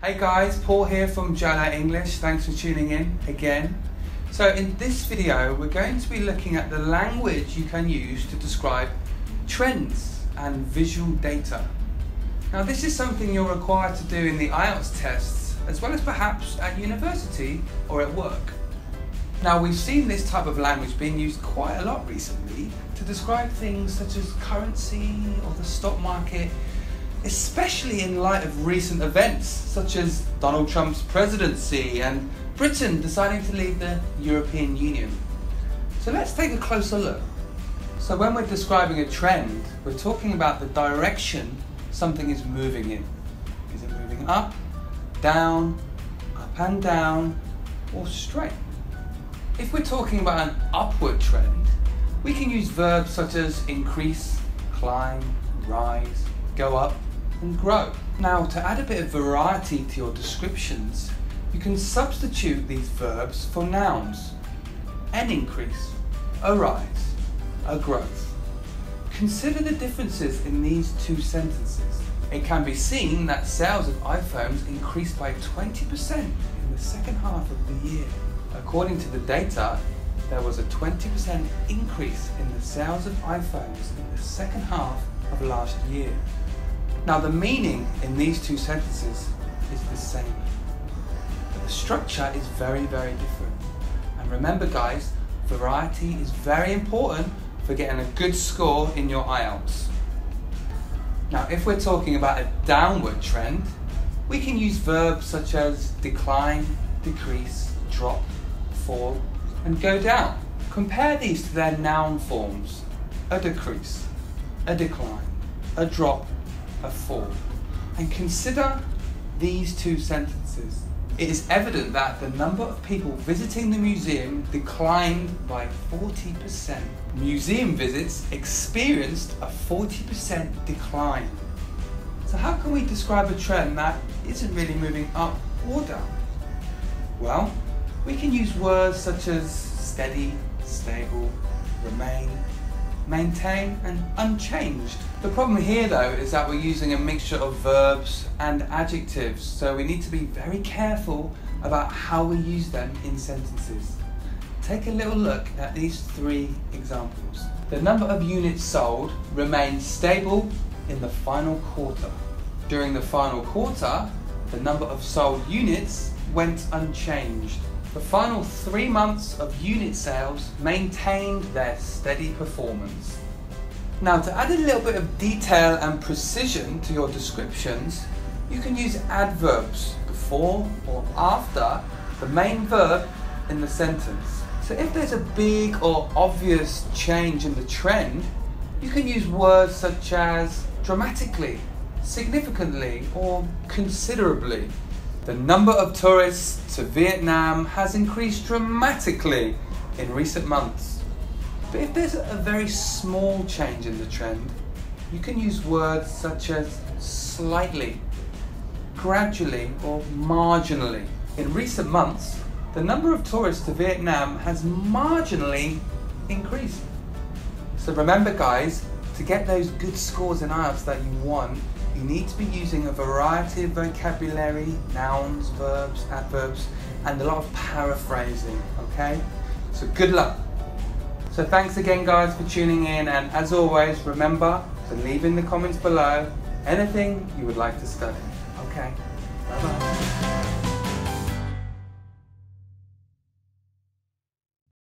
Hey guys, Paul here from JOLO English. Thanks for tuning in again. So in this video, we're going to be looking at the language you can use to describe trends and visual data. Now this is something you're required to do in the IELTS tests, as well as perhaps at university or at work. Now we've seen this type of language being used quite a lot recently to describe things such as currency or the stock market, especially in light of recent events such as Donald Trump's presidency and Britain deciding to leave the European Union. So let's take a closer look. So when we're describing a trend, we're talking about the direction something is moving in. Is it moving up and down, or straight? If we're talking about an upward trend, we can use verbs such as increase, climb, rise, go up, and grow. Now, to add a bit of variety to your descriptions, you can substitute these verbs for nouns. An increase, a rise, a growth. Consider the differences in these two sentences. It can be seen that sales of iPhones increased by 20% in the second half of the year. According to the data, there was a 20% increase in the sales of iPhones in the second half of last year. Now the meaning in these two sentences is the same, but the structure is very, very different. And remember guys, variety is very important for getting a good score in your IELTS. Now if we're talking about a downward trend, we can use verbs such as decline, decrease, drop, fall, and go down. Compare these to their noun forms: a decrease, a decline, a drop, a fall. And consider these two sentences. It is evident that the number of people visiting the museum declined by 40%. Museum visits experienced a 40% decline. So how can we describe a trend that isn't really moving up or down? Well, we can use words such as steady, stable, remain, maintain, and unchanged. The problem here though is that we're using a mixture of verbs and adjectives, so we need to be very careful about how we use them in sentences. Take a little look at these three examples. The number of units sold remained stable in the final quarter. During the final quarter, the number of sold units went unchanged. The final 3 months of unit sales maintained their steady performance. Now, to add a little bit of detail and precision to your descriptions, you can use adverbs before or after the main verb in the sentence. So if there's a big or obvious change in the trend, you can use words such as dramatically, significantly, or considerably. The number of tourists to Vietnam has increased dramatically in recent months. But if there's a very small change in the trend, you can use words such as slightly, gradually, or marginally. In recent months, the number of tourists to Vietnam has marginally increased. So remember guys, to get those good scores in IELTS that you want, you need to be using a variety of vocabulary, nouns, verbs, adverbs, and a lot of paraphrasing, okay? So good luck. So thanks again guys for tuning in, and as always, remember to leave in the comments below anything you would like to study, okay?